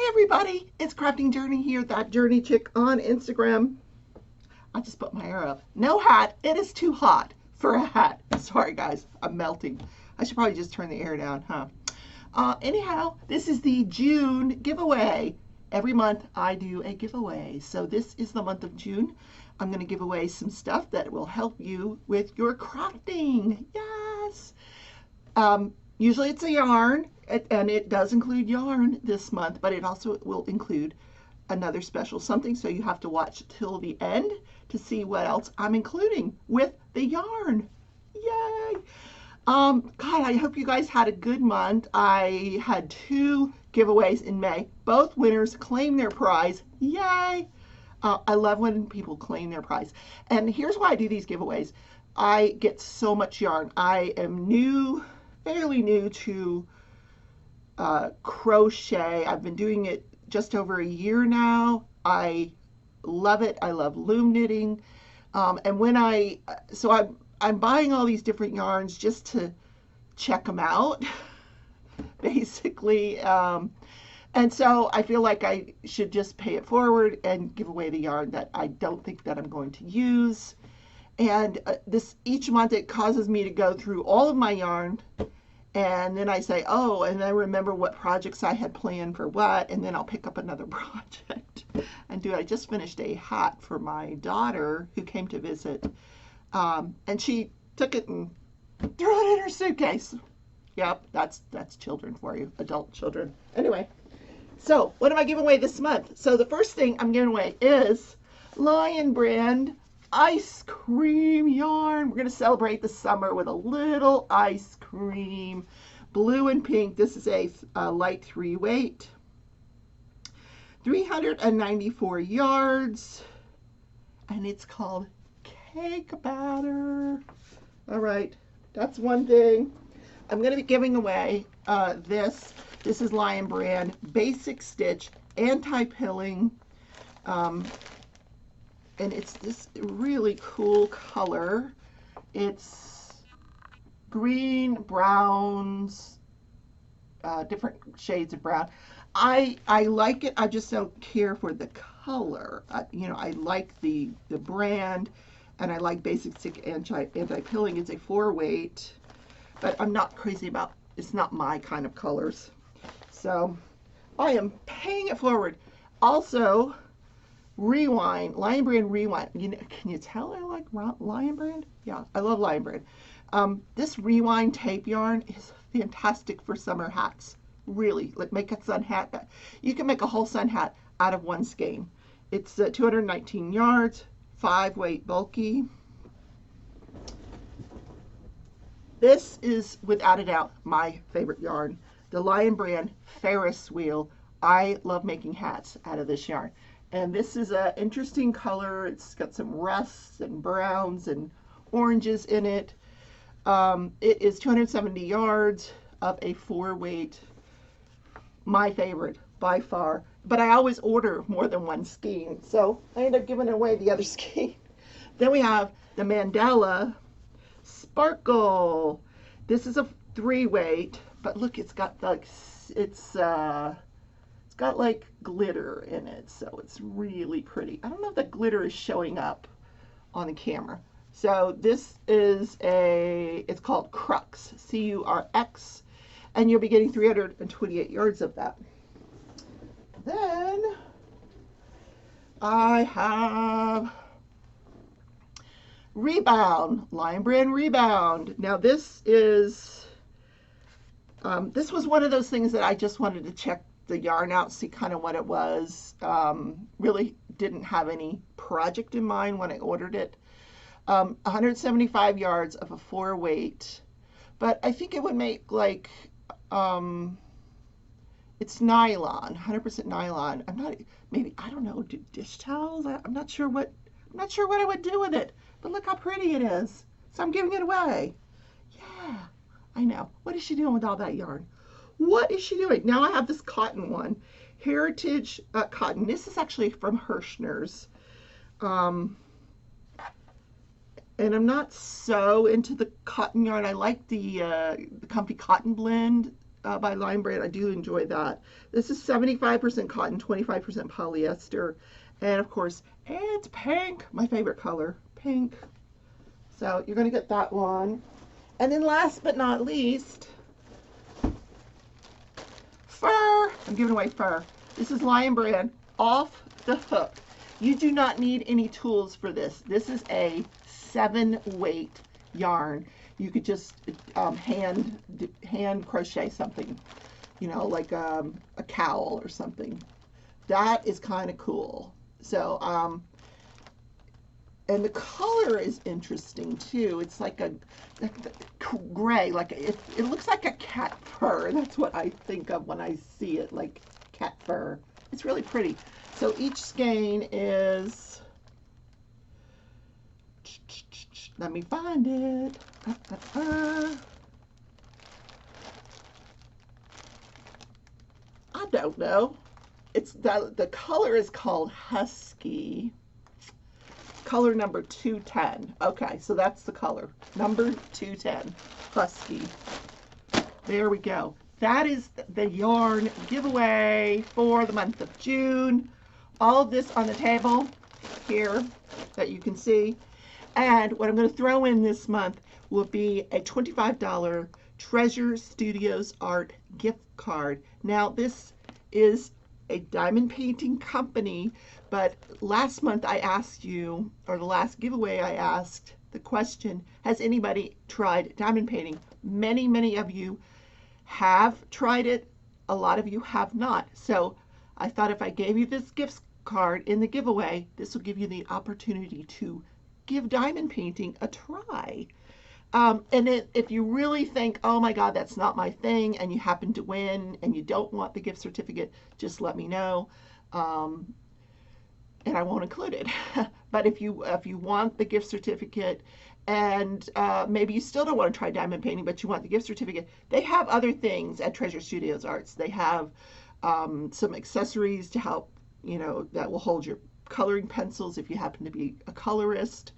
Hi everybody, it's Crafting Journey here, that Journey Chick on Instagram. I just put my hair up. No hat, it is too hot for a hat. Sorry guys, I'm melting. I should probably just turn the air down, huh? Anyhow, this is the June giveaway. Every month I do a giveaway. So this is the month of June. I'm going to give away some stuff that will help you with your crafting. Yes! Usually it's a yarn, and it does include yarn this month, but it also will include another special something, so you have to watch till the end to see what else I'm including with the yarn. Yay! God, I hope you guys had a good month. I had 2 giveaways in May. Both winners claim their prize. Yay! I love when people claim their prize. And here's why I do these giveaways. I get so much yarn. I am fairly new to crochet. I've been doing it just over a year now. I love it. I love loom knitting. And when I'm buying all these different yarns just to check them out, basically. And so I feel like I should just pay it forward and give away the yarn that I don't think that I'm going to use. And each month it causes me to go through all of my yarn, and then I say, oh, and I remember what projects I had planned for what, and then I'll pick up another project and do it. I just finished a hat for my daughter who came to visit, and she took it and threw it in her suitcase. Yep, that's children for you, adult children. Anyway, so what am I giving away this month? So the first thing I'm giving away is Lion Brand ice cream yarn. We're going to celebrate the summer with a little ice cream. Blue and pink. This is a light 3 weight. 394 yards. And it's called cake batter. All right. That's one thing. I'm going to be giving away this. This is Lion Brand Basic Stitch Anti-Pilling. And it's this really cool color. It's green, browns, different shades of brown. I like it. I just don't care for the color. I like the brand, and I like Basic Stitch Anti-Pilling. It's a 4 weight, but I'm not crazy about. It's not my kind of colors. So I am paying it forward. Also, Rewind, Lion Brand Rewind. Can you tell I like Lion Brand? Yeah, I love Lion Brand. This Rewind tape yarn is fantastic for summer hats. Really, like make a sun hat. You can make a whole sun hat out of one skein. It's 219 yards, 5 weight, bulky. This is without a doubt my favorite yarn. The Lion Brand Ferris Wheel. I love making hats out of this yarn. And this is an interesting color. It's got some rusts and browns and oranges in it. It is 270 yards of a 4 weight. My favorite by far. But I always order more than one skein. So I end up giving away the other skein. Then we have the Mandala Sparkle. This is a 3 weight. But look, it's got like, it's got like glitter in it, so it's really pretty. I don't know if that glitter is showing up on the camera. So this is it's called Crux, C-U-R-X, and you'll be getting 328 yards of that. Then I have Rebound, Lion Brand Rebound. Now this is, this was one of those things that I just wanted to check the yarn out, see kind of what it was. Really didn't have any project in mind when I ordered it. 175 yards of a 4 weight, but I think it would make like, it's nylon, 100% nylon. I don't know, dish towels? I'm not sure what I would do with it, but look how pretty it is. So I'm giving it away. Yeah, I know. What is she doing with all that yarn? What is she doing? Now I have this cotton one, Heritage Cotton. This is actually from Hirschner's. And I'm not so into the cotton yarn. I like the Comfy Cotton blend. by Lion Brand. I do enjoy that. This is 75% cotton, 25% polyester. And of course, it's pink, my favorite color, pink. So you're going to get that one. And then last but not least, fur. I'm giving away fur. This is Lion Brand, Off the Hook. You do not need any tools for this. This is a 7-weight yarn. You could just hand crochet something, you know, like a cowl or something. That is kind of cool. So, and the color is interesting too. It's like a gray, like it looks like a cat fur. That's what I think of when I see it, like cat fur. It's really pretty. So each skein is, let me find it. I don't know. It's the color is called Husky. Color number 210. Okay, so that's the color. Number 210, Husky. There we go. That is the yarn giveaway for the month of June. All of this on the table here that you can see. And what I'm going to throw in this month will be a $25 Treasure Studios Art gift card. Now, this is a diamond painting company, but last month I asked you, or the last giveaway I asked the question, has anybody tried diamond painting? Many, many of you have tried it. A lot of you have not. So I thought if I gave you this gift card in the giveaway, this will give you the opportunity to give diamond painting a try. And if you really think, oh my God, that's not my thing, and you happen to win and you don't want the gift certificate, just let me know, and I won't include it. But if you want the gift certificate, and maybe you still don't want to try diamond painting, but you want the gift certificate, they have other things at Treasure Studios Arts. They have some accessories to help, you know, that will hold your coloring pencils if you happen to be a colorist.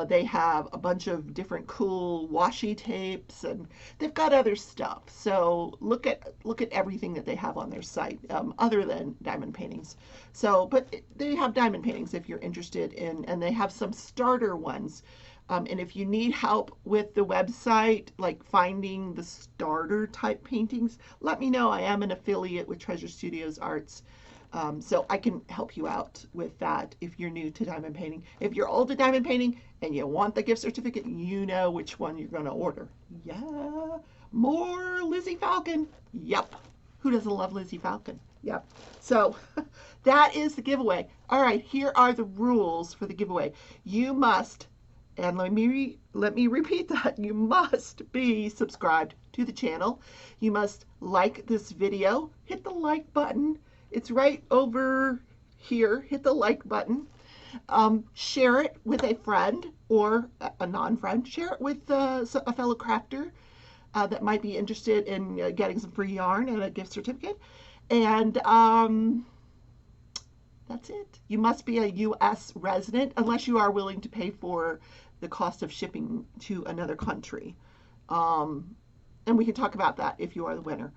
They have a bunch of different cool washi tapes, and they've got other stuff. So look at everything that they have on their site, other than diamond paintings. So, but they have diamond paintings if you're interested in, and they have some starter ones. And if you need help with the website, like finding the starter type paintings, let me know. I am an affiliate with Treasure Studios Arts. So I can help you out with that if you're new to diamond painting. If you're old to diamond painting and you want the gift certificate, you know which one you're going to order. Yeah, more Lizzie Falcon. Yep. Who doesn't love Lizzie Falcon? Yep. So that is the giveaway. All right, here are the rules for the giveaway. You must, and let me repeat that, you must be subscribed to the channel. You must like this video, hit the like button. It's right over here. Hit the like button. Share it with a friend or a non-friend. Share it with a fellow crafter that might be interested in getting some free yarn and a gift certificate. And that's it. You must be a U.S. resident unless you are willing to pay for the cost of shipping to another country. And we can talk about that if you are the winner.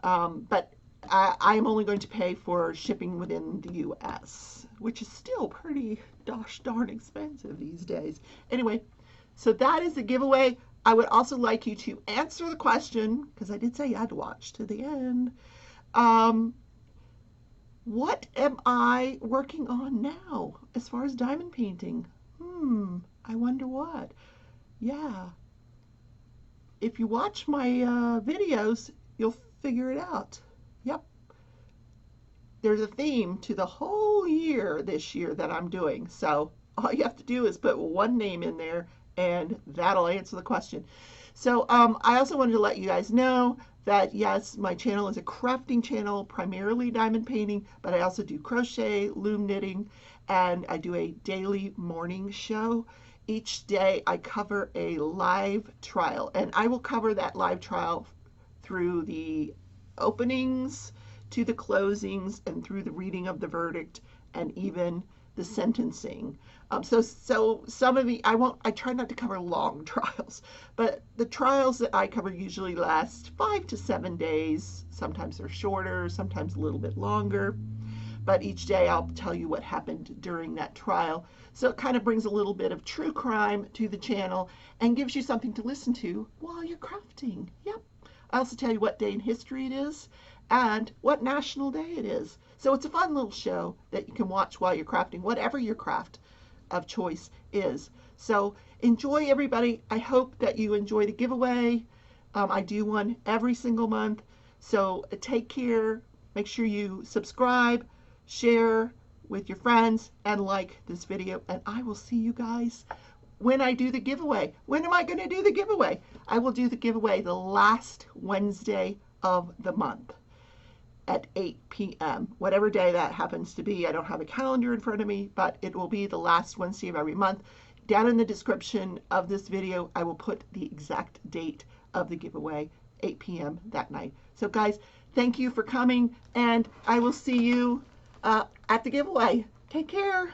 But I am only going to pay for shipping within the U.S., which is still pretty gosh darn expensive these days. Anyway, so that is the giveaway. I would also like you to answer the question, because I did say you had to watch to the end. What am I working on now as far as diamond painting? I wonder what. Yeah. If you watch my videos, you'll figure it out. Yep. There's a theme to the whole year this year that I'm doing. So all you have to do is put one name in there and that'll answer the question. So I also wanted to let you guys know that yes, my channel is a crafting channel, primarily diamond painting, but I also do crochet, loom knitting, and I do a daily morning show. Each day I cover a live trial, and I will cover that live trial through the openings to the closings and through the reading of the verdict and even the sentencing. So some of the, I try not to cover long trials, but the trials that I cover usually last 5 to 7 days. Sometimes they're shorter, sometimes a little bit longer, but each day I'll tell you what happened during that trial. So it kind of brings a little bit of true crime to the channel and gives you something to listen to while you're crafting. Yep. I also tell you what day in history it is and what national day it is. So it's a fun little show that you can watch while you're crafting, whatever your craft of choice is. So enjoy, everybody. I hope that you enjoy the giveaway. I do one every single month. So take care. Make sure you subscribe, share with your friends, and like this video. And I will see you guys when I do the giveaway. When am I going to do the giveaway? I will do the giveaway the last Wednesday of the month at 8 p.m. Whatever day that happens to be. I don't have a calendar in front of me, but it will be the last Wednesday of every month. Down in the description of this video, I will put the exact date of the giveaway, 8 p.m. that night. So guys, thank you for coming, and I will see you at the giveaway. Take care.